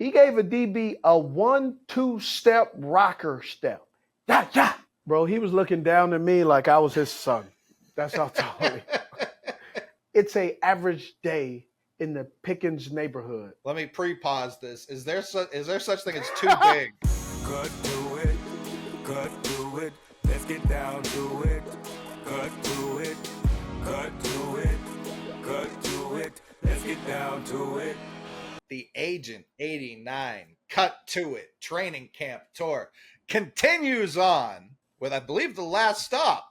He gave a DB a 1-2 step rocker step. Yeah, yeah. Bro, he was looking down at me like I was his son. That's how tall he. It's a average day in the Pickens neighborhood. Let me pre-pause this. Is there such thing as too big? Cut to it, cut to it. Let's get down to it. Cut to it, cut to it, cut to it. Let's get down to it. The Agent 89 Cut to It training camp tour continues on with, I believe, the last stop,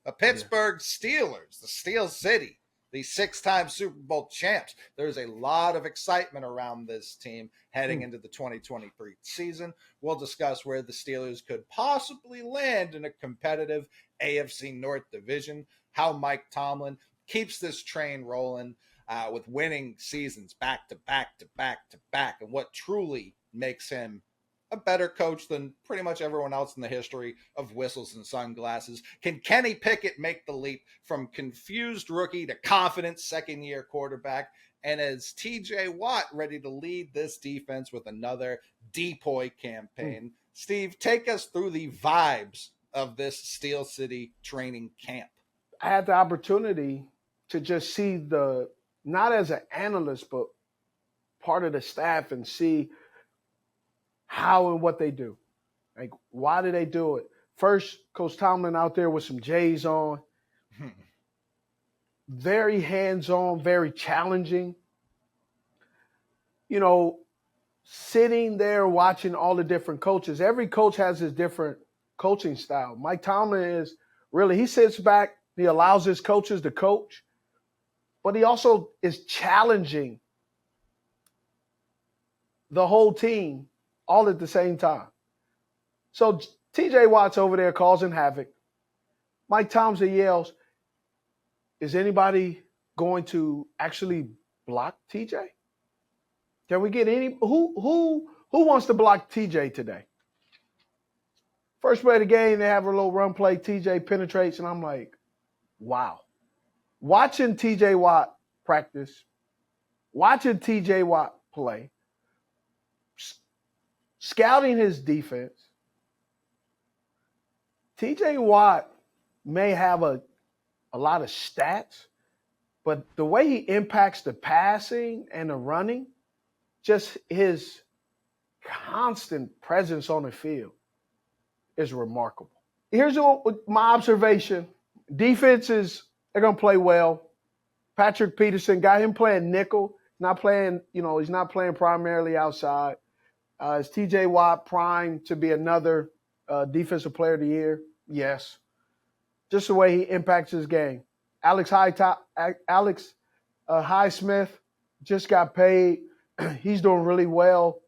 the Pittsburgh Steelers, the Steel City, the 6-time Super Bowl champs. There's a lot of excitement around this team heading into the 2023 season. We'll discuss where the Steelers could possibly land in a competitive AFC North division, how Mike Tomlin keeps this train rolling with winning seasons back to back to back to back, and what truly makes him a better coach than pretty much everyone else in the history of whistles and sunglasses. Can Kenny Pickett make the leap from confused rookie to confident second-year quarterback? And is TJ Watt ready to lead this defense with another depoy campaign? Steve, take us through the vibes of this Steel City training camp. I had the opportunity to just see not as an analyst, but part of the staff, and see how and what they do. Like, why do they do it? First, Coach Tomlin out there with some J's on. Very hands-on, very challenging. You know, sitting there watching all the different coaches. Every coach has his different coaching style. Mike Tomlin he sits back, he allows his coaches to coach, but he also is challenging the whole team all at the same time. So TJ Watt's over there causing havoc. Mike Tomlin yells, is anybody going to actually block TJ? Can we get who wants to block TJ today? First play of the game, they have a little run play, TJ penetrates, and I'm like, wow. Watching TJ Watt practice, watching TJ Watt play, scouting his defense, TJ Watt may have a lot of stats, but the way he impacts the passing and the running, just his constant presence on the field is remarkable. Here's my observation. Defenses, they're going to play well. Patrick Peterson got him playing nickel. He's not playing primarily outside. Is TJ Watt primed to be another defensive player of the year? Yes. Just the way he impacts his game. Alex Highsmith just got paid. He's doing really well.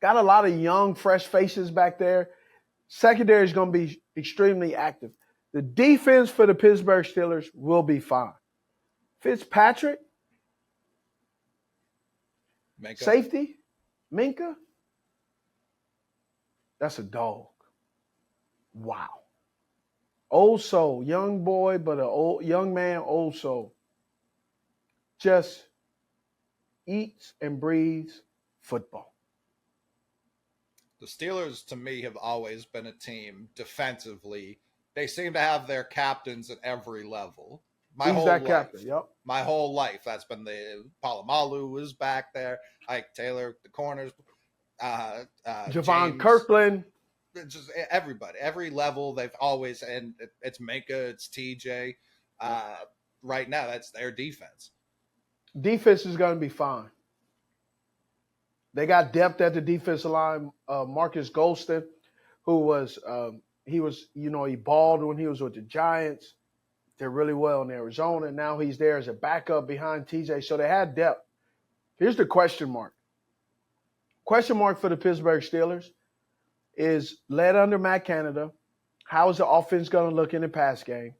Got a lot of young, fresh faces back there. Secondary is going to be extremely active. The defense for the Pittsburgh Steelers will be fine. Fitzpatrick, Minka. Safety, Minka, that's a dog. Wow. Old soul, young boy, but young man, old soul. Just eats and breathes football. The Steelers, to me, have always been a team defensively. They seem to have their captains at every level. My whole life, that's been the Palomalu was back there, Ike Taylor, the corners, Javon James, Kirkland. Just everybody, every level they've always, and it's Minka, it's TJ. Right now, that's their defense. Defense is going to be fine. They got depth at the defensive line. Marcus Golston, who was he balled when he was with the Giants. Did really well in Arizona. Now he's there as a backup behind TJ. So they had depth. Here's the question mark. Question mark for the Pittsburgh Steelers is, led under Matt Canada, how is the offense going to look in the pass game?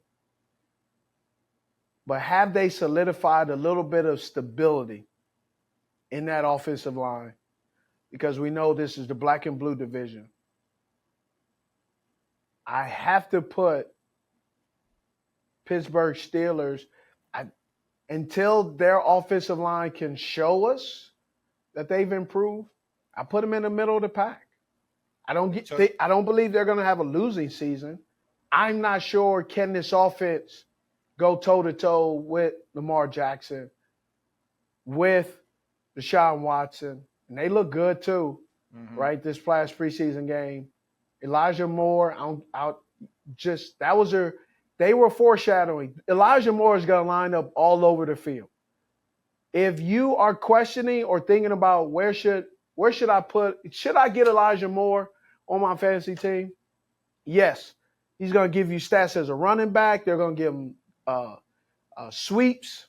But have they solidified a little bit of stability in that offensive line? Because we know this is the black and blue division. I have to put Pittsburgh Steelers, until their offensive line can show us that they've improved, I put them in the middle of the pack. I don't believe they're going to have a losing season. I'm not sure can this offense go toe-to-toe with Lamar Jackson, with Deshaun Watson, and they look good too, right? This last preseason game. Elijah Moore, they were foreshadowing. Elijah Moore is going to line up all over the field. If you are questioning or thinking about where should I get Elijah Moore on my fantasy team? Yes. He's going to give you stats as a running back. They're going to give him sweeps,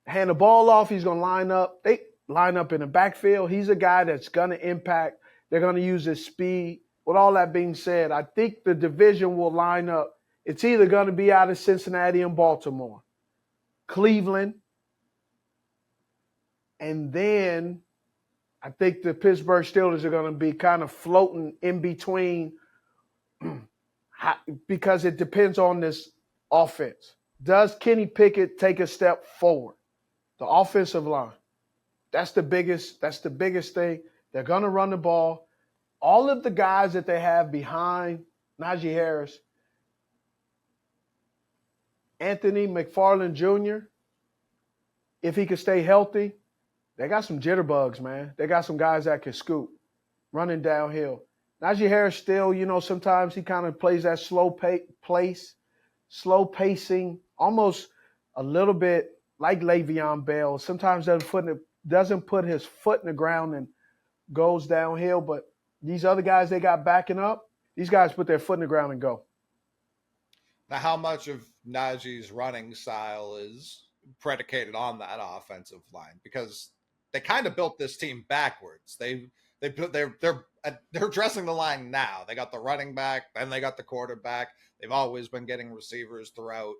hand the ball off. He's going to line up. They line up in the backfield. He's a guy that's going to impact. They're going to use his speed. With all that being said, I think the division will line up. It's either going to be out of Cincinnati and Baltimore, Cleveland, and then I think the Pittsburgh Steelers are going to be kind of floating in between because it depends on this offense. Does Kenny Pickett take a step forward? The offensive line. That's the biggest thing. They're going to run the ball. All of the guys that they have behind Najee Harris, Anthony McFarland Jr., if he could stay healthy, they got some jitterbugs, man. They got some guys that can scoop, running downhill. Najee Harris still, sometimes he kind of plays that slow pacing, almost a little bit like Le'Veon Bell. Sometimes doesn't put his foot in the ground and goes downhill. But these other guys they got backing up, these guys put their foot in the ground and go. Now, how much of Najee's running style is predicated on that offensive line? Because they kind of built this team backwards. They're addressing the line now. They got the running back, then they got the quarterback. They've always been getting receivers throughout.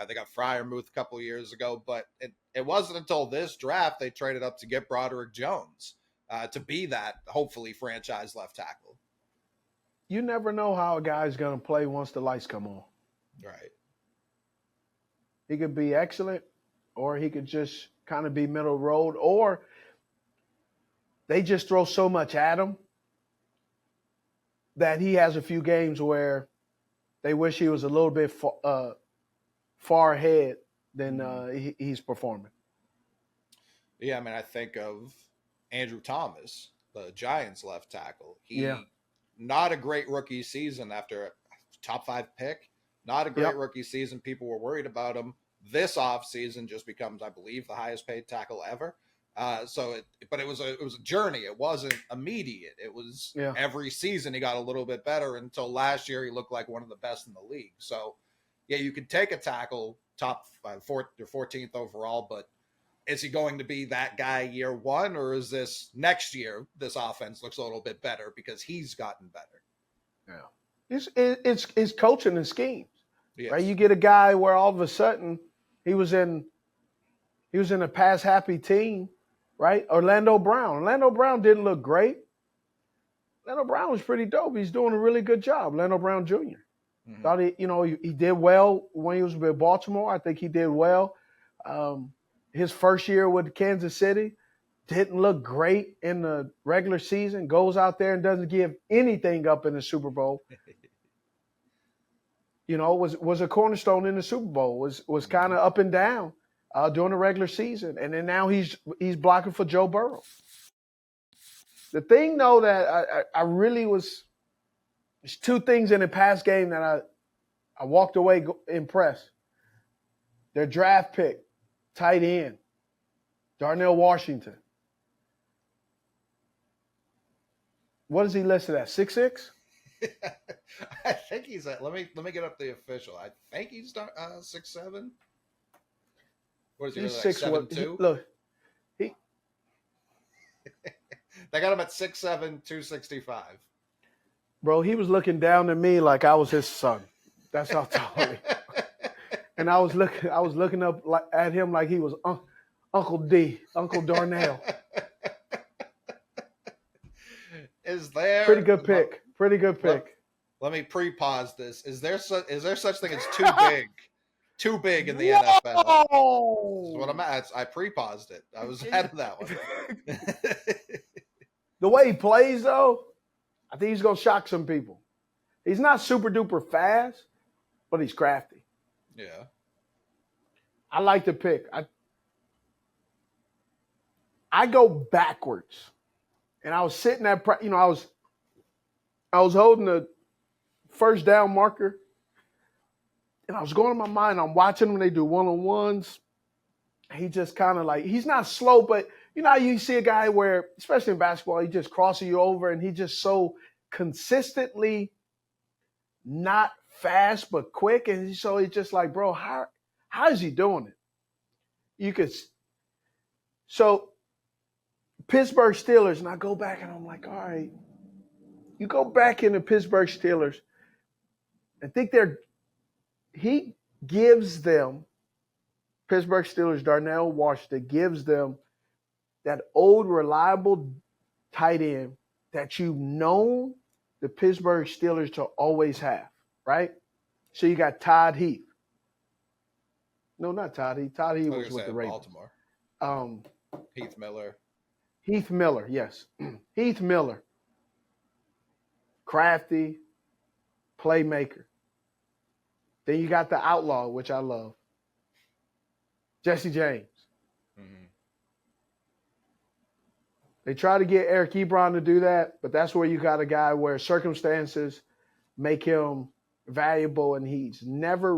They got Freiermuth a couple of years ago, but it wasn't until this draft they traded up to get Broderick Jones to be that, hopefully, franchise left tackle. You never know how a guy's going to play once the lights come on. Right. He could be excellent, or he could just kind of be middle road, or they just throw so much at him that he has a few games where they wish he was a little bit far ahead than he's performing. Yeah, I mean, I think of Andrew Thomas, the Giants left tackle. Not a great rookie season after a top 5 pick. Not a great rookie season. People were worried about him. This offseason just becomes, I believe, the highest paid tackle ever. But it was a journey. It wasn't immediate. It was every season he got a little bit better until last year he looked like one of the best in the league. So, yeah, you could take a tackle top 4th or 14th overall, but is he going to be that guy year one, or is this next year this offense looks a little bit better because he's gotten better? Yeah, it's coaching and schemes. Yes. Right? You get a guy where all of a sudden he was in a pass happy team, right? Orlando Brown didn't look great. Orlando Brown was pretty dope. He's doing a really good job. Orlando Brown Jr. Mm-hmm. Thought he did well when he was with Baltimore. I think he did well. His first year with Kansas City didn't look great in the regular season. Goes out there and doesn't give anything up in the Super Bowl. Was a cornerstone in the Super Bowl. Was kind of up and down during the regular season, and then now he's blocking for Joe Burrow. The thing, though, that I really was – there's 2 things in the past game that I walked away impressed. Their draft pick, tight end, Darnell Washington. What is he listed at, 6'6"? I think he's at – let me get up the official. I think he's 6'7". What is he, he's like 6'2"? Look, they got him at 6'7", 265. Bro, he was looking down at me like I was his son. That's how tall he was. And I was looking up at him like he was Uncle D, Uncle Darnell. Is there pretty good pick? Pretty good pick. Let me pre-pause this. Is there such thing as too big? Too big in the NFL. That's what I'm at. I pre-paused it. I was ahead of that one. The way he plays, though, I think he's going to shock some people. He's not super duper fast, but he's crafty. Yeah. I like the pick. I go backwards, and I was sitting at I was holding the first down marker, and I was going in my mind. I'm watching when they do one-on-ones. He just kind of like, he's not slow, but you know how you see a guy where, especially in basketball, he just crosses you over, and he just so consistently not fast but quick, and so he's just like, bro, how is he doing it? So Pittsburgh Steelers, and I go back and I'm like, all right, you go back into Pittsburgh Steelers, I think he gives them, Pittsburgh Steelers, Darnell Washington gives them that old reliable tight end that you've known the Pittsburgh Steelers to always have, right? So you got Todd Heath. No, not Todd Heath. Todd Heath was with the Ravens. Baltimore. Heath Miller. Heath Miller, yes. Heath Miller. Crafty, playmaker. Then you got the outlaw, which I love. Jesse James. Mm-hmm. They try to get Eric Ebron to do that, but that's where you got a guy where circumstances make him valuable, and he's never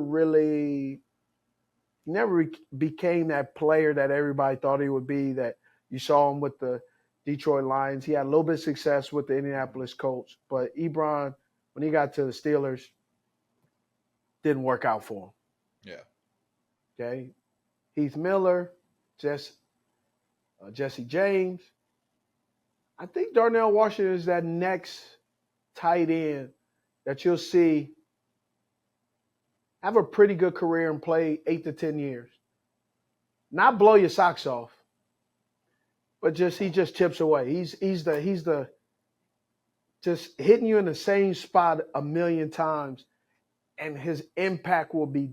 became that player that everybody thought he would be, that you saw him with the Detroit Lions. He had a little bit of success with the Indianapolis Colts, but Ebron, when he got to the Steelers, didn't work out for him. Yeah. Okay. Heath Miller, Jesse James. I think Darnell Washington is that next tight end that you'll see have a pretty good career and play 8 to 10 years. Not blow your socks off, but he just chips away. He's the just hitting you in the same spot a million times, and his impact will be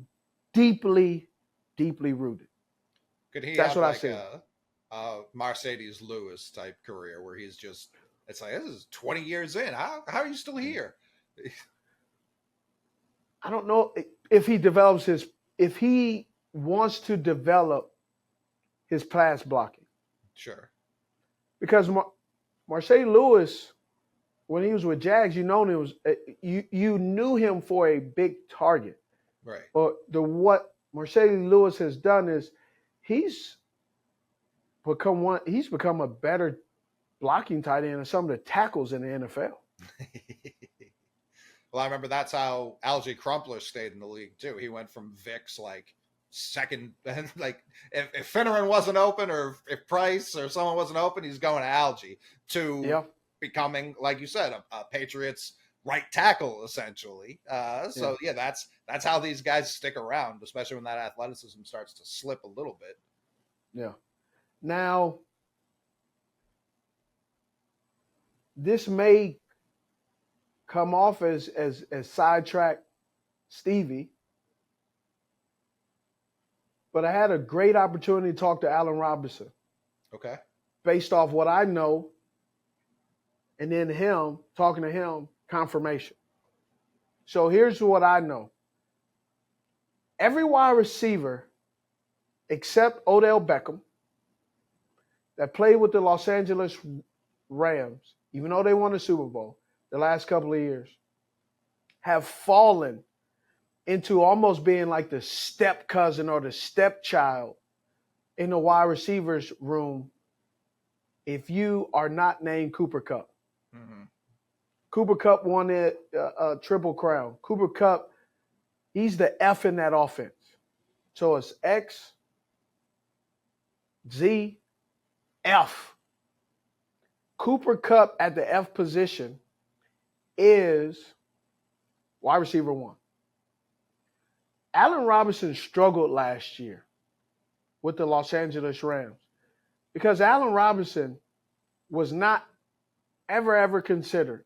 deeply, deeply rooted. Could he That's have what like I see. a Mercedes Lewis type career where he's just, it's like, this is 20 years in. How are you still here? I don't know if he wants to develop his pass blocking. Sure. Because Mercedes Lewis, when he was with Jags, you knew him for a big target. Right. But what Mercedes Lewis has done is he's become a better blocking tight end than some of the tackles in the NFL. Well, I remember that's how Algie Crumpler stayed in the league too. He went from Vic's like second, like if Finneran wasn't open, or if Price or someone wasn't open, he's going to Algie, to becoming, like you said, a Patriots right tackle essentially. So that's how these guys stick around, especially when that athleticism starts to slip a little bit. Yeah. Now, this may come off as sidetrack Stevie, but I had a great opportunity to talk to Allen Robinson. Okay. Based off what I know, and then talking to him, confirmation. So here's what I know. Every wide receiver except Odell Beckham that played with the Los Angeles Rams, even though they won the Super Bowl the last couple of years, have fallen into almost being like the step cousin or the stepchild in the wide receivers room if you are not named Cooper Kupp. Mm-hmm. Cooper Kupp won a Triple Crown. Cooper Kupp, he's the F in that offense. So it's X, Z, F. Cooper Kupp at the F position is wide receiver 1. Allen Robinson struggled last year with the Los Angeles Rams because Allen Robinson was not ever considered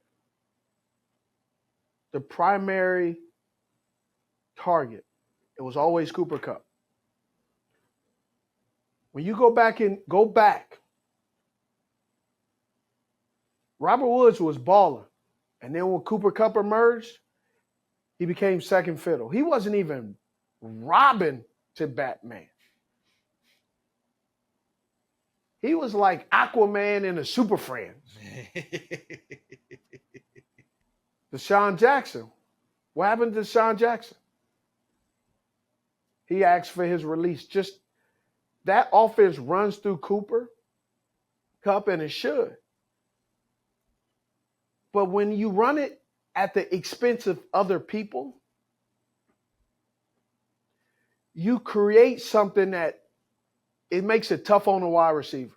the primary target. It was always Cooper Kupp. When you go back Robert Woods was balling. And then when Cooper Kupp emerged, he became second fiddle. He wasn't even Robin to Batman. He was like Aquaman and the Super Friends. Deshaun Jackson. What happened to Deshaun Jackson? He asked for his release. Just that offense runs through Cooper Kupp, and it should. But when you run it at the expense of other people, you create something that it makes it tough on a wide receiver.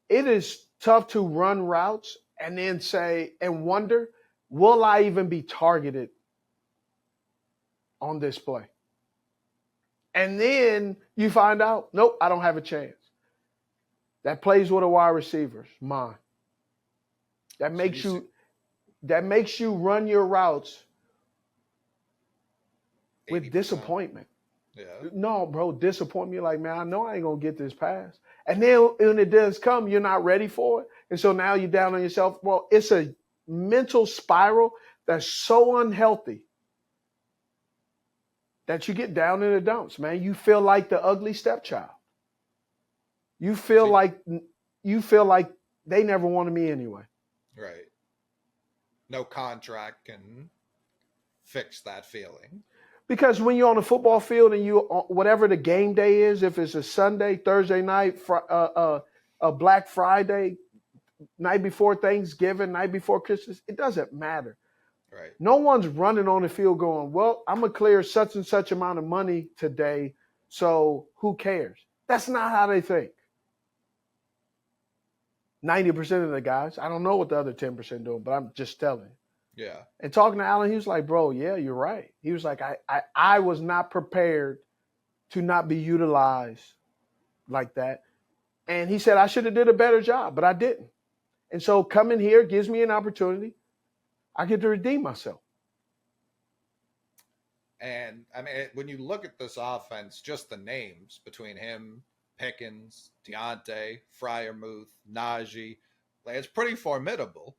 It is tough to run routes and then say and wonder, will I even be targeted on this play? And then you find out, nope, I don't have a chance. That plays with a wide receiver's mind. That makes you run your routes with 80%. disappointment. Yeah. No, bro, disappoint me like, man, I know I ain't going to get this pass. And then when it does come, you're not ready for it. And so now you're down on yourself. Well, it's a mental spiral that's so unhealthy that you get down in the dumps, man. You feel like the ugly stepchild. You feel like they never wanted me anyway. Right. No contract can fix that feeling. Because when you're on the football field and you whatever the game day is, if it's a Sunday, Thursday night, a Black Friday, night before Thanksgiving, night before Christmas, it doesn't matter. Right. No one's running on the field going, well, I'm going to clear such and such amount of money today, so who cares? That's not how they think. 90% of the guys, I don't know what the other 10% doing, but I'm just telling you. Yeah. And talking to Alan, he was like, bro, yeah, you're right. He was like, I was not prepared to not be utilized like that. And he said, I should have did a better job, but I didn't. And so coming here gives me an opportunity. I get to redeem myself. And I mean, when you look at this offense, just the names between him, Pickens, Diontae, Freiermuth, Najee, like, it's pretty formidable.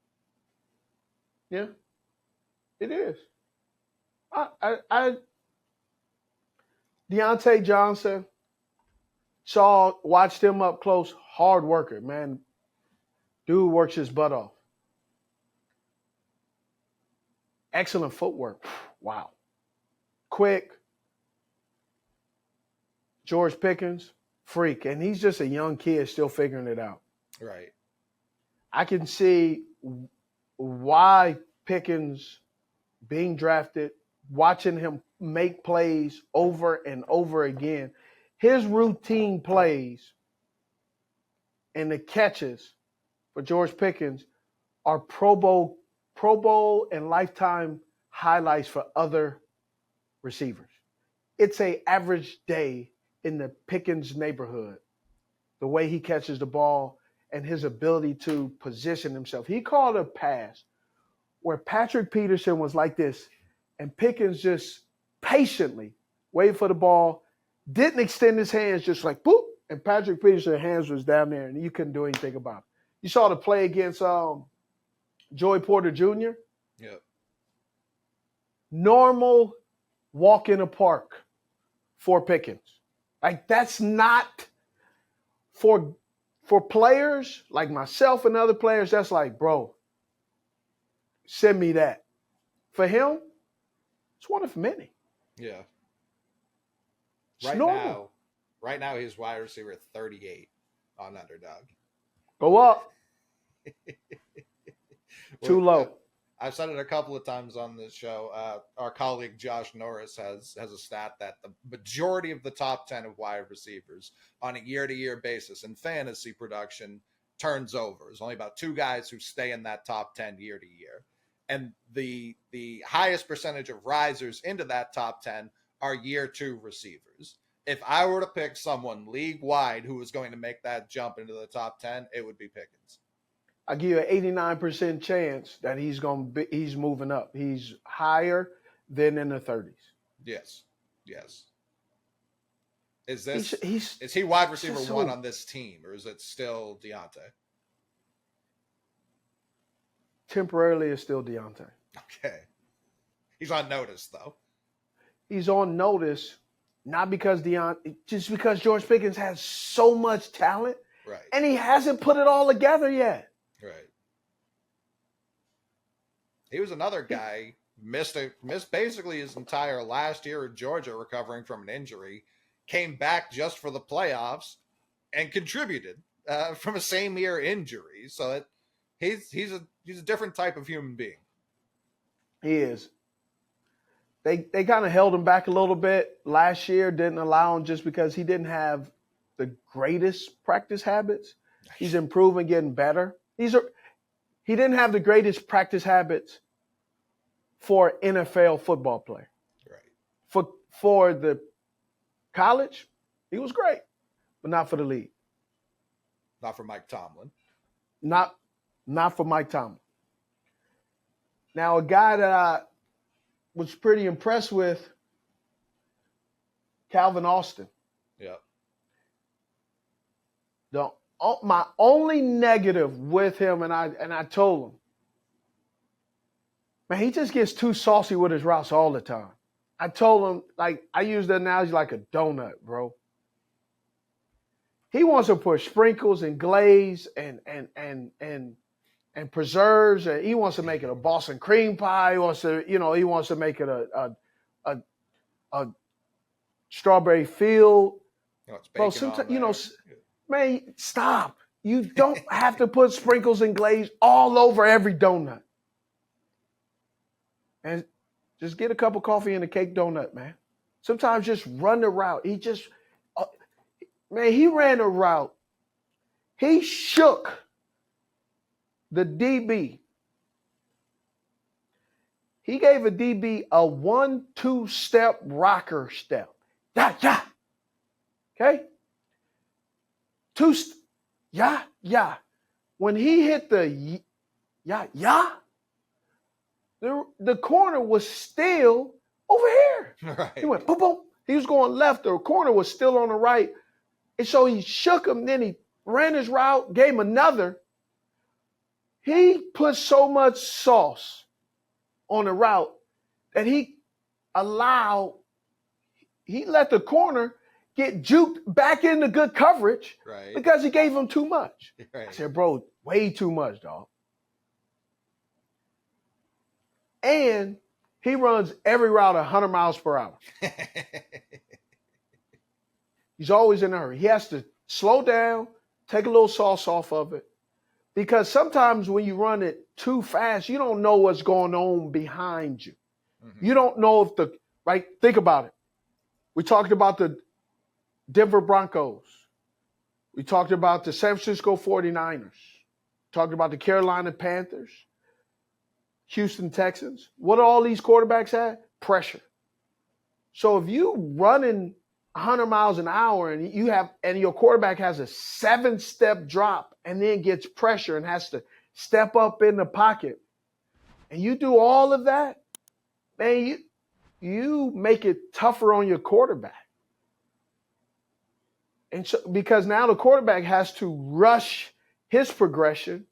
Yeah, it is. Diontae Johnson, watched him up close, hard worker, man. Dude works his butt off. Excellent footwork. Wow. Quick. George Pickens, freak. And he's just a young kid still figuring it out. Right. I can see why Pickens being drafted, watching him make plays over and over again. His routine plays and the catches for George Pickens are Pro Bowl and lifetime highlights for other receivers. It's an average day in the Pickens neighborhood, the way he catches the ball and his ability to position himself. He called a pass where Patrick Peterson was like this, and Pickens just patiently waited for the ball, didn't extend his hands, just like boop, and Patrick Peterson's hands was down there, and you couldn't do anything about it. You saw the play against Joey Porter Jr. Yep. Normal walk in a park for Pickens. Like, that's not for players like myself and other players. That's like, bro, send me that. For him, it's one of many. Yeah. It's normal. Right now, he's wide receiver 38 on Underdog. Go up. Too low. I've said it a couple of times on this show. Our colleague Josh Norris has a stat that the majority of the top 10 of wide receivers on a year-to-year basis in fantasy production turns over. There's only about 2 guys who stay in that top 10 year-to-year. And the highest percentage of risers into that top 10 are year 2 receivers. If I were to pick someone league-wide who was going to make that jump into the top 10, it would be Pickens. I give you an 89% chance that he's moving up. He's higher than in the 30s. Yes. Is he wide receiver 1 on this team, or is it still Diontae? temporarily is still Diontae. Okay. He's on notice, though. He's on notice, not because just because George Pickens has so much talent, Right. and he hasn't put it all together yet. Right. He was another guy, missed basically his entire last year in Georgia recovering from an injury, came back just for the playoffs, and contributed from a same year injury. So he's a different type of human being. He is. They kind of held him back a little bit last year, didn't allow him just because he didn't have the greatest practice habits. He's improving, getting better. He didn't have the greatest practice habits for an NFL football player. Right. For the college, he was great, but not for the league. Not for Mike Tomlin. Not for Mike Tomlin. Now, a guy that I was pretty impressed with, Calvin Austin. Yeah. My only negative with him, and I told him, man, he just gets too saucy with his routes all the time. I told him, like, I use the analogy like a donut, bro. He wants to put sprinkles and glaze and preserves, and he wants to make it a Boston cream pie. He wants to make it a strawberry field. Bro, sometimes, man, stop. You don't have to put sprinkles and glaze all over every donut. And just get a cup of coffee and a cake donut, man. Sometimes just run the route. He ran a route. He shook the DB. He gave a DB a 1-2 step rocker step. Yeah. Okay? Yeah. When he hit the yeah, the corner was still over here. Right. He went boom, boom. He was going left. The corner was still on the right. And so he shook him. Then he ran his route, gave him another. He put so much sauce on the route that he let the corner get juked back into good coverage, right, because he gave him too much. Right. I said, bro, way too much, dog. And he runs every route 100 miles per hour. He's always in a hurry. He has to slow down, take a little sauce off of it. Because sometimes when you run it too fast, you don't know what's going on behind you. Mm-hmm. You don't know if think about it. We talked about the Denver Broncos. We talked about the San Francisco 49ers. Talked about the Carolina Panthers, Houston Texans. What do all these quarterbacks have? Pressure. So if you running 100 miles an hour and your quarterback has a 7-step drop and then gets pressure and has to step up in the pocket, and you do all of that, man, you make it tougher on your quarterback. And so, because now the quarterback has to rush his progression.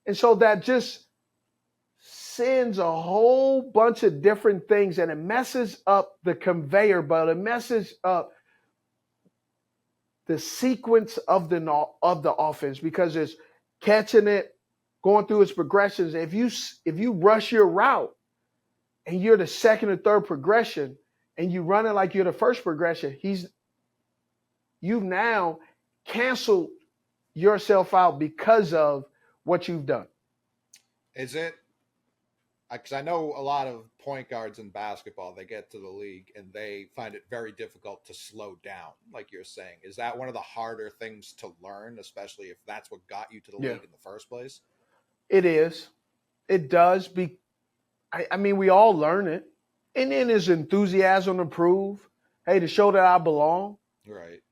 And so that just sends a whole bunch of different things, and it messes up the conveyor belt. It messes up the sequence of the offense, because it's catching it, going through its progressions. If you rush your route and you're the second or third progression and you run it like you're the first progression, you've now canceled yourself out because of what you've done. Is it? Because I know a lot of point guards in basketball, they get to the league and they find it very difficult to slow down, like you're saying. Is that one of the harder things to learn, especially if that's what got you to the league in the first place? It is. It does. I mean, we all learn it. And then there's enthusiasm to prove, to show that I belong. Right.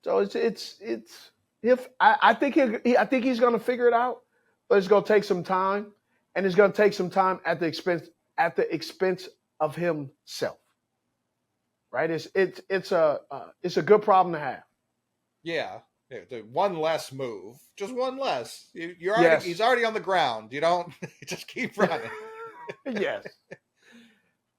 So I think he's going to figure it out, but it's going to take some time. And it's going to take some time at the expense of himself, right? It's a good problem to have. Yeah, Yeah, one less move, just one less. Yes. He's already on the ground. You don't just keep running. Yes.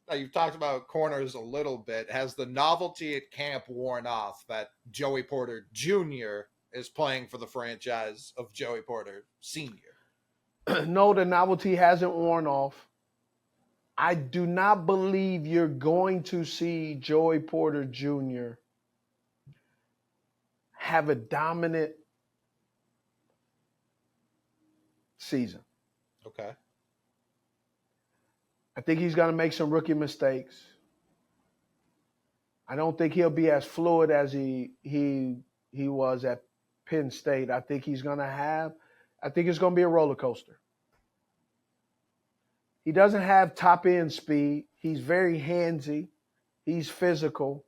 Now, you've talked about corners a little bit. Has the novelty at camp worn off that Joey Porter Jr. is playing for the franchise of Joey Porter Sr.? No, the novelty hasn't worn off. I do not believe you're going to see Joey Porter Jr. have a dominant season. Okay. I think he's going to make some rookie mistakes. I don't think he'll be as fluid as he was at Penn State. I think it's going to be a roller coaster. He doesn't have top end speed. He's very handsy. He's physical.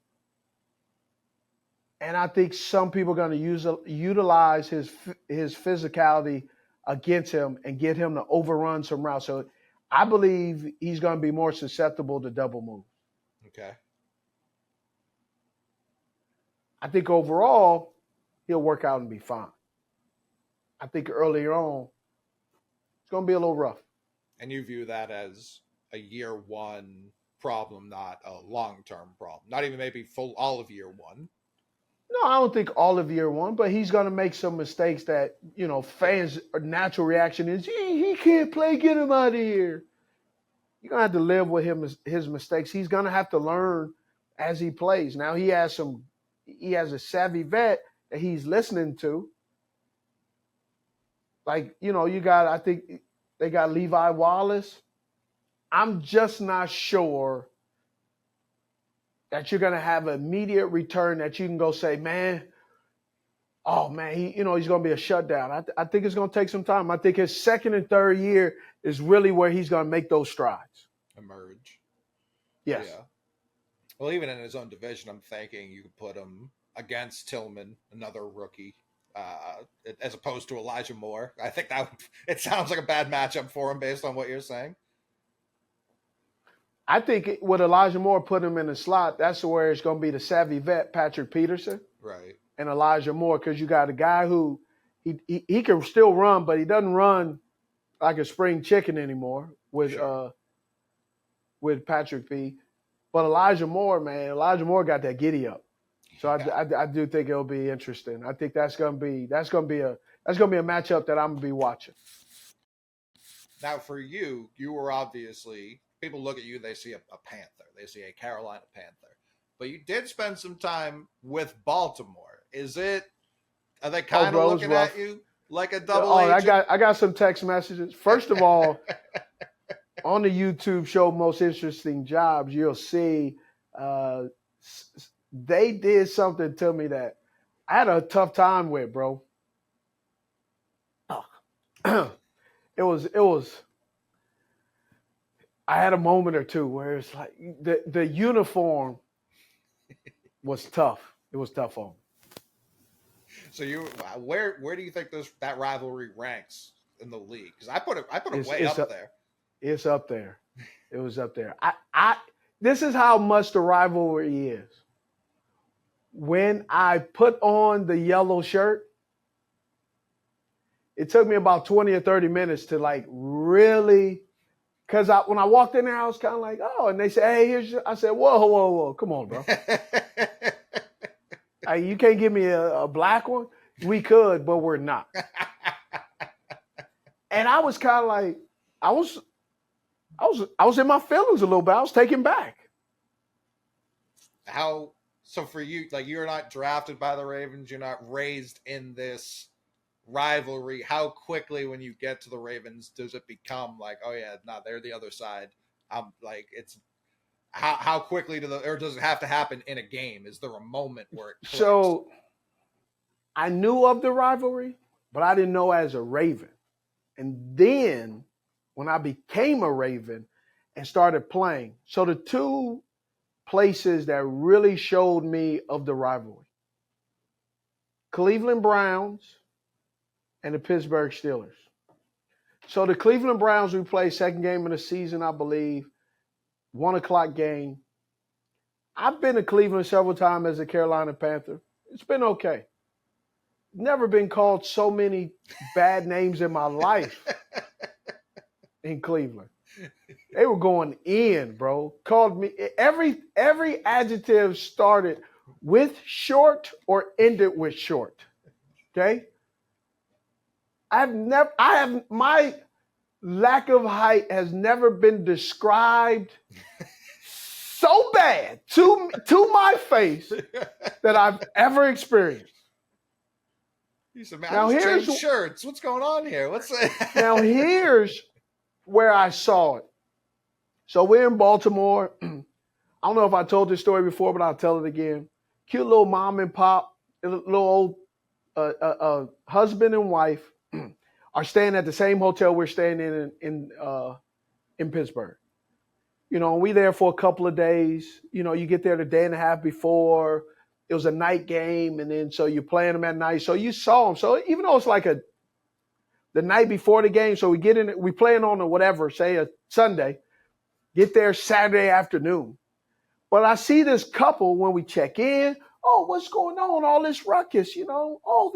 And I think some people are going to utilize his physicality against him and get him to overrun some routes. So I believe he's going to be more susceptible to double moves. Okay. I think overall, he'll work out and be fine. I think earlier on, it's going to be a little rough. And you view that as a year one problem, not a long-term problem. Not even maybe all of year one. No, I don't think all of year one, but he's going to make some mistakes that, fans' natural reaction is, he can't play, get him out of here. You're going to have to live with his mistakes. He's going to have to learn as he plays. Now he has a savvy vet that he's listening to. Like, I think they got Levi Wallace. I'm just not sure that you're going to have an immediate return that you can go say, man, he's going to be a shutdown. I think it's going to take some time. I think his second and third year is really where he's going to make those strides. Emerge. Yes. Yeah. Well, even in his own division, I'm thinking you could put him against Tillman, another rookie, as opposed to Elijah Moore. I think it sounds like a bad matchup for him based on what you're saying. I think with Elijah Moore, put him in the slot, that's where it's going to be the savvy vet, Patrick Peterson. Right. And Elijah Moore, because you got a guy who he can still run, but he doesn't run like a spring chicken anymore with Patrick P. But Elijah Moore got that giddy up. So I do think it'll be interesting. I think that's gonna be a matchup that I'm gonna be watching. Now, for you were obviously, people look at you, they see a Panther, they see a Carolina Panther, but you did spend some time with Baltimore. Are they kind of looking at you like a double agent? I got some text messages. First of all, on the YouTube show Most Interesting Jobs, you'll see they did something to me that I had a tough time with, bro. It was I had a moment or two where it's like the uniform was tough. It was tough on me. So where do you think that rivalry ranks in the league? Because I put it way up there. It's up there. It was up there. This is how much the rivalry is. When I put on the yellow shirt, it took me about 20 or 30 minutes to like really, because when I walked in there, I was kind of like, oh, and they said, hey, I said, whoa, come on, bro. Hey, you can't give me a black one? We could, but we're not. And I was kind of like, I was in my feelings a little bit. I was taken back. So for you, like, you're not drafted by the Ravens, you're not raised in this rivalry. How quickly, when you get to the Ravens, does it become like, oh yeah, no, they're the other side? I'm like, it's how quickly or does it have to happen in a game? Is there a moment where it clicks? So I knew of the rivalry, but I didn't know as a Raven. And then when I became a Raven and started playing, so the two places that really showed me of the rivalry, Cleveland Browns and the Pittsburgh Steelers. So the Cleveland Browns, we played second game of the season, I believe, 1:00 game. I've been to Cleveland several times as a Carolina Panther. It's been okay. never been called so many bad names in my life in Cleveland. They were going in, bro. Called me every adjective started with short or ended with short. Okay? My lack of height has never been described so bad to my face that I've ever experienced. You said, man, Now I just here's changed shirts. What's going on here? What's that? Now here's where I saw it. So we're in Baltimore. I don't know if I told this story before, but I'll tell it again. Cute little mom and pop, little old husband and wife are staying at the same hotel we're staying in Pittsburgh. You know, we there for a couple of days. You know, you get there the day and a half before. It was a night game, and then so you're playing them at night. So you saw them. So even though it's like the night before the game, so we playing on a whatever, say a Sunday, get there Saturday afternoon. But I see this couple when we check in. Oh, what's going on? All this ruckus, you know. Oh,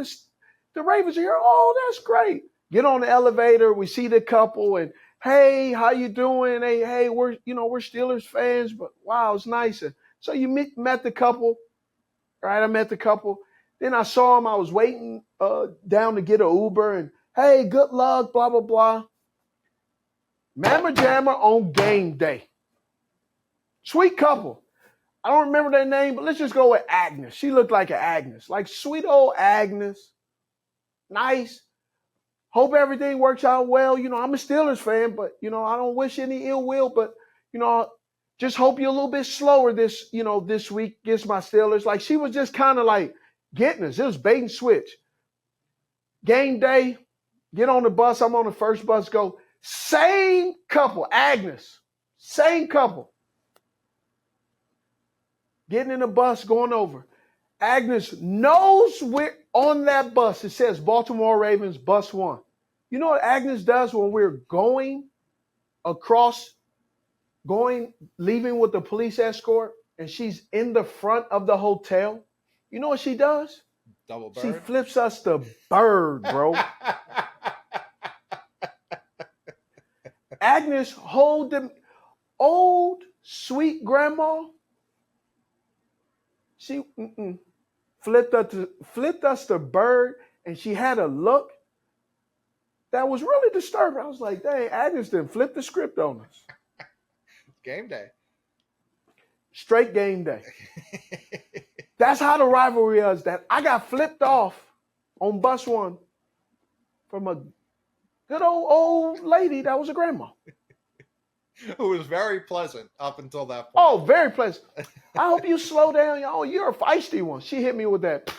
the Ravens are here. Oh, that's great. Get on the elevator. We see the couple, and hey, how you doing? Hey, we're Steelers fans, but wow, it's nice. And so you met the couple, right? I met the couple. Then I saw them. I was waiting down to get an Uber, and hey, good luck, blah blah blah. Mamma Jamma on game day. Sweet couple. I don't remember their name, but let's just go with Agnes. She looked like an Agnes, like sweet old Agnes. Nice. Hope everything works out well. You know, I'm a Steelers fan, but, you know, I don't wish any ill will, but, you know, just hope you're a little bit slower this week against my Steelers. Like, she was just kind of like getting us. It was bait and switch. Game day, get on the bus. I'm on the first bus, go. Same couple, Agnes. Same couple. Getting in the bus, going over. Agnes knows we're on that bus. It says Baltimore Ravens, bus 1. You know what Agnes does when we're leaving with the police escort, and she's in the front of the hotel? You know what she does? Double bird. She flips us the bird, bro. Agnes hold them old, sweet grandma. She flipped us the bird, and she had a look that was really disturbing. I was like, dang, Agnes didn't flip the script on us. Game day. Straight game day. That's how the rivalry is. That I got flipped off on bus 1 from a good old lady that was a grandma. Who was very pleasant up until that point. Oh, very pleasant. I hope you slow down. Oh, you're a feisty one. She hit me with that.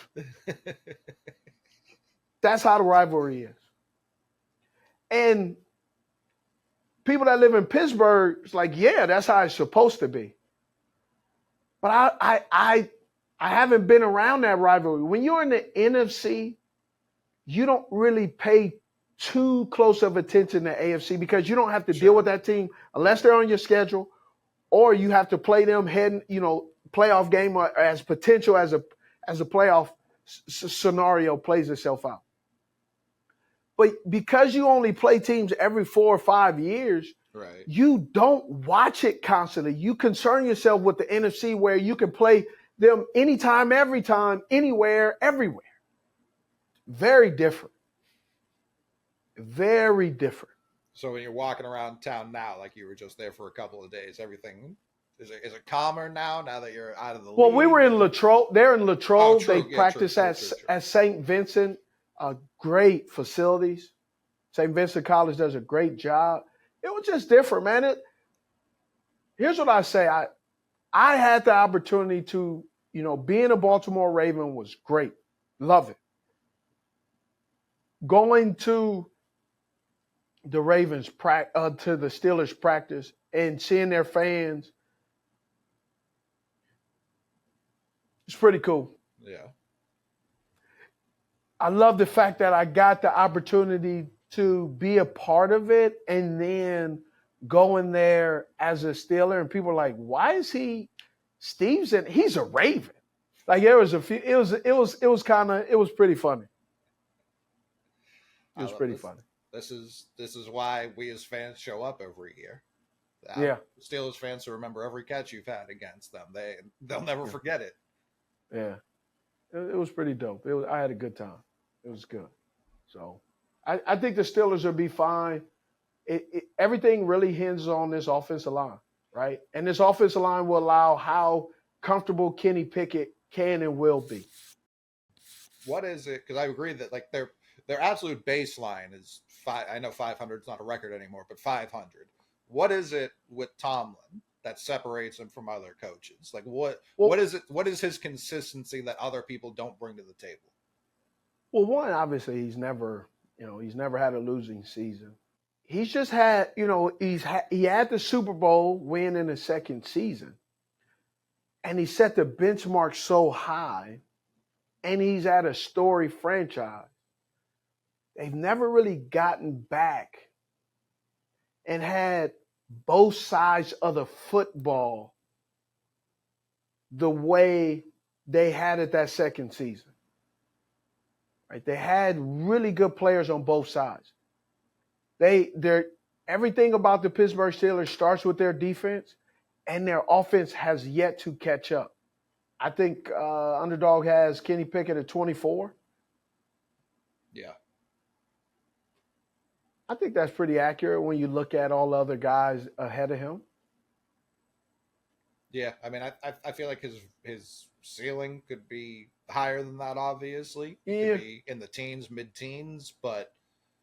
That's how the rivalry is. And people that live in Pittsburgh, it's like, yeah, that's how it's supposed to be. But I haven't been around that rivalry. When you're in the NFC, you don't really pay too close of attention to AFC because you don't have to deal with that team unless they're on your schedule, or you have to play them playoff game or as potential as a playoff scenario plays itself out. But because you only play teams every 4 or 5 years, right, you don't watch it constantly. You concern yourself with the NFC where you can play them anytime, every time, anywhere, everywhere. Very different. Very different. So when you're walking around town now, like you were just there for a couple of days, everything is it calmer now that you're out of the league? Well, we were in Latrobe. They're in Latrobe. They practice at St. Vincent. Great facilities. St. Vincent College does a great job. It was just different, man. Here's what I say. I had the opportunity to, being a Baltimore Raven was great. Love it. Going to the Ravens to the Steelers practice and seeing their fans, it's pretty cool. Yeah. I love the fact that I got the opportunity to be a part of it and then going there as a Steeler, and people are like, why is Steve's he's a Raven. Like there was a few, it was pretty funny. It was pretty funny. This is why we as fans show up every year. Yeah. Steelers fans who remember every catch you've had against them. They'll never forget it. Yeah. It was pretty dope. I had a good time. It was good. So I think the Steelers will be fine. Everything really hinges on this offensive line, right? And this offensive line will allow how comfortable Kenny Pickett can and will be. What is it? Because I agree that like their absolute baseline is I know 500 is not a record anymore, but 500. What is it with Tomlin that separates him from other coaches? Like what is it? What is his consistency that other people don't bring to the table? Well, one, obviously, he's never had a losing season. He's just had, he had the Super Bowl win in the second season, and he set the benchmark so high, and he's at a storied franchise. They've never really gotten back and had both sides of the football the way they had it that second season. Right? They had really good players on both sides. They're everything about the Pittsburgh Steelers starts with their defense, and their offense has yet to catch up. I think Underdog has Kenny Pickett at 24. Yeah. I think that's pretty accurate when you look at all the other guys ahead of him. Yeah, I mean, I feel like his ceiling could be higher than that, obviously. Yeah. Could be in the teens, mid-teens, but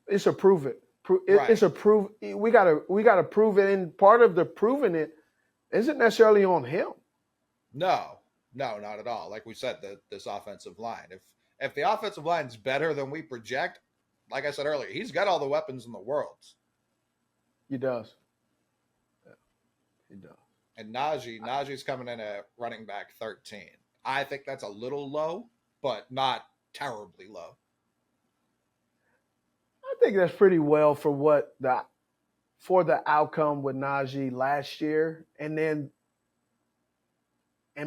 it's a prove it. Right. It's a prove. We gotta prove it, and part of the proving it isn't necessarily on him. No, not at all. Like we said, this offensive line. If the offensive line's better than we project, like I said earlier, he's got all the weapons in the world. He does. Yeah, he does. And Najee's coming in at running back 13. I think that's a little low, but not terribly low. I think that's pretty well for the outcome with Najee last year, and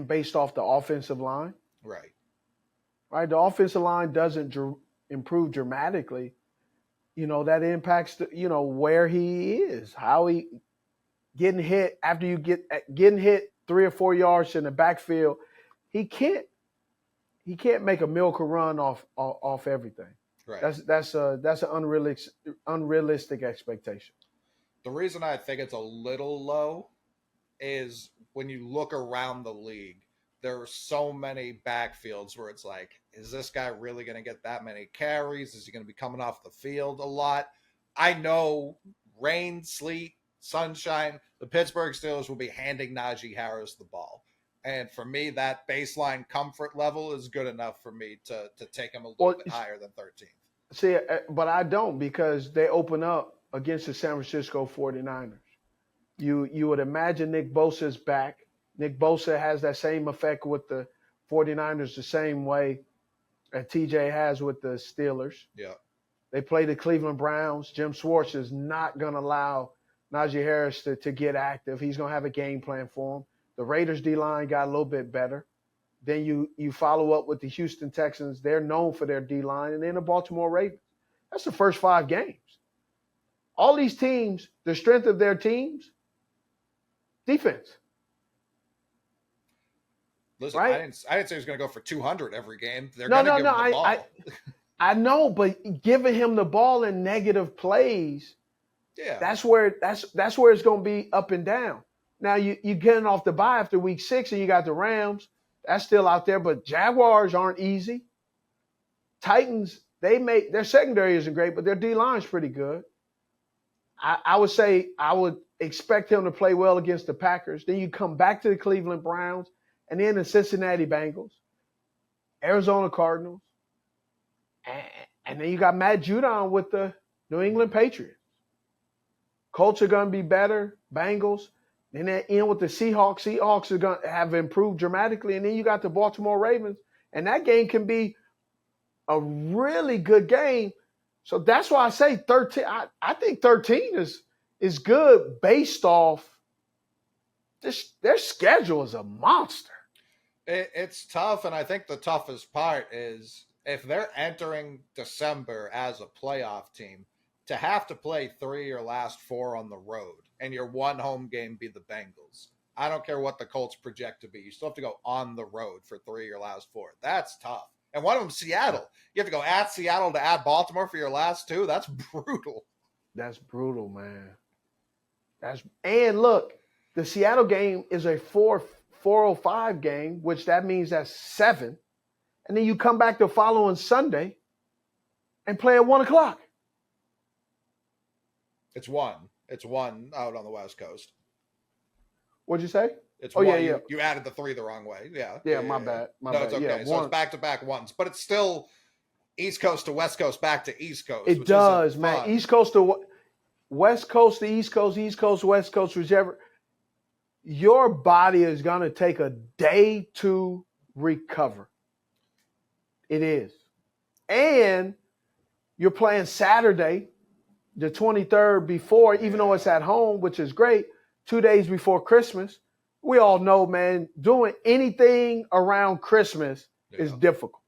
based off the offensive line. Right. Right. The offensive line doesn't improve dramatically. That impacts where he is, how he getting hit after you getting hit 3 or 4 yards in the backfield. He can't make a miracle run off everything. Right. That's an unrealistic expectation. The reason I think it's a little low is when you look around the league, there are so many backfields where it's like, is this guy really going to get that many carries? Is he going to be coming off the field a lot? I know rain, sleet, sunshine, the Pittsburgh Steelers will be handing Najee Harris the ball. And for me, that baseline comfort level is good enough for me to take him a little bit higher than 13th. See, but I don't, because they open up against the San Francisco 49ers. You would imagine Nick Bosa's back. Nick Bosa has that same effect with the 49ers the same way that TJ has with the Steelers. Yeah. They play the Cleveland Browns. Jim Schwartz is not going to allow Najee Harris to get active. He's going to have a game plan for him. The Raiders D-line got a little bit better. Then you follow up with the Houston Texans. They're known for their D-line. And then the Baltimore Ravens. That's the first 5 games. All these teams, the strength of their teams, defense. Listen, right? I didn't say he was going to go for 200 every game. They're going to give him the ball. I know, but giving him the ball in negative plays, yeah, that's where it's going to be up and down. Now you getting off the bye after week 6, and you got the Rams. That's still out there, but Jaguars aren't easy. Titans, their secondary isn't great, but their D-line's pretty good. I would say I would expect him to play well against the Packers. Then you come back to the Cleveland Browns, and then the Cincinnati Bengals, Arizona Cardinals, and then you got Matt Judon with the New England Patriots. Colts are going to be better, Bengals. Then they end with the Seahawks. Seahawks are going to have improved dramatically. And then you got the Baltimore Ravens. And that game can be a really good game. So that's why I say 13. I think 13 is good based off this. Their schedule is a monster. It's tough, and I think the toughest part is if they're entering December as a playoff team, to have to play 3 of your last 4 on the road and your one home game be the Bengals. I don't care what the Colts project to be. You still have to go on the road for 3 of your last 4. That's tough. And one of them, Seattle. You have to go at Seattle to at Baltimore for your last 2. That's brutal. That's brutal, man. And look, the Seattle game is a 4:05 game, which that means that's 7. And then you come back the following Sunday and play at 1 o'clock. It's 1. It's 1 out on the West Coast. What'd you say? It's one. Yeah. You added the 3 the wrong way. Yeah. Yeah, my bad. No, it's okay. Yeah, so it's back-to-back ones. But it's still East Coast to West Coast back to East Coast. It does, man. Fun. East Coast to West Coast to East Coast, West Coast, whichever. Your body is going to take a day to recover. It is. And you're playing Saturday, the 23rd before, even though it's at home, which is great, 2 days before Christmas. We all know, man, doing anything around Christmas is difficult.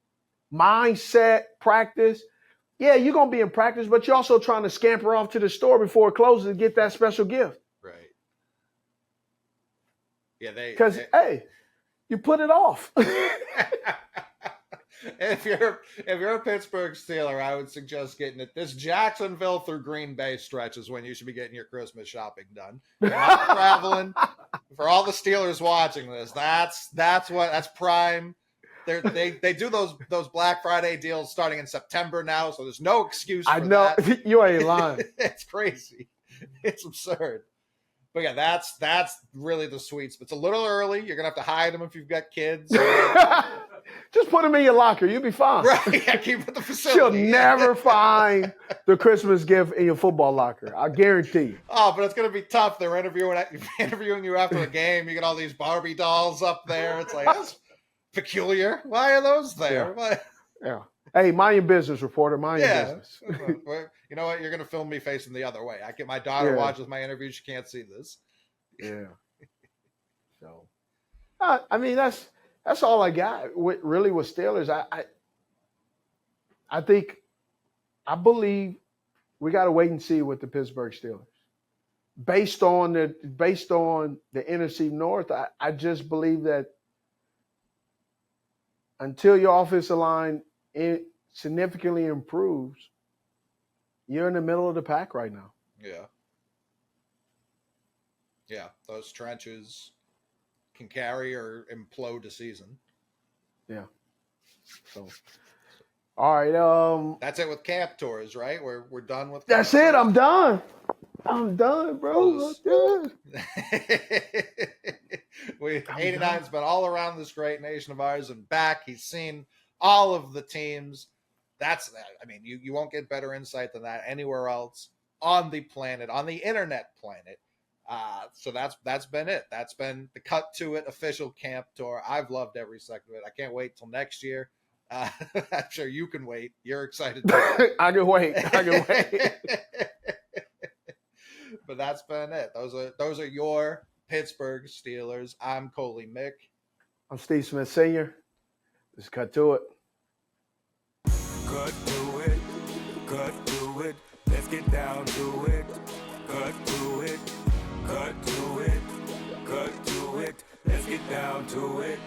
Mindset, practice. Yeah, you're going to be in practice, but you're also trying to scamper off to the store before it closes to get that special gift. Right. Yeah, Because, hey, you put it off. If you're a Pittsburgh Steeler, I would suggest getting it. This Jacksonville through Green Bay stretch is when you should be getting your Christmas shopping done. You're not traveling. For all the Steelers watching this, that's prime. They do those Black Friday deals starting in September now, so there's no excuse for that. You ain't lying. It's crazy. It's absurd. But yeah, that's really the sweet spot. It's a little early. You're gonna have to hide them if you've got kids. Just put them in your locker. You'll be fine. Right. Yeah, keep it at the facility. She'll never find the Christmas gift in your football locker. I guarantee you. Oh, but it's going to be tough. They're interviewing you after the game. You get all these Barbie dolls up there. It's like, that's peculiar. Why are those there? Yeah. Hey, mind your business, reporter. Mind your business. You know what? You're going to film me facing the other way. I get my daughter watches my interview. She can't see this. Yeah. So, I mean, that's all I got. With Steelers, I believe we got to wait and see with the Pittsburgh Steelers. Based on the NFC North, I just believe that until your offensive line significantly improves, you're in the middle of the pack right now. Yeah. Yeah, those trenches can carry or implode a season. Yeah. So, all right. That's it with camp tours, right? We're done with. That's it. I'm done. I'm done, bro. I'm done. 89's been all around this great nation of ours and back. He's seen all of the teams. You won't get better insight than that anywhere else on the planet, on the internet planet. So that's been it. That's been the Cut to It official camp tour. I've loved every second of it. I can't wait till next year. I'm sure you can wait. You're excited. I can wait. But that's been it. Those are your Pittsburgh Steelers. I'm Coley Mick. I'm Steve Smith Sr. Let's cut to it. Cut to it. Cut to it. Let's get down to it. Cut to it. Cut to it. Cut to it. Let's get down to it.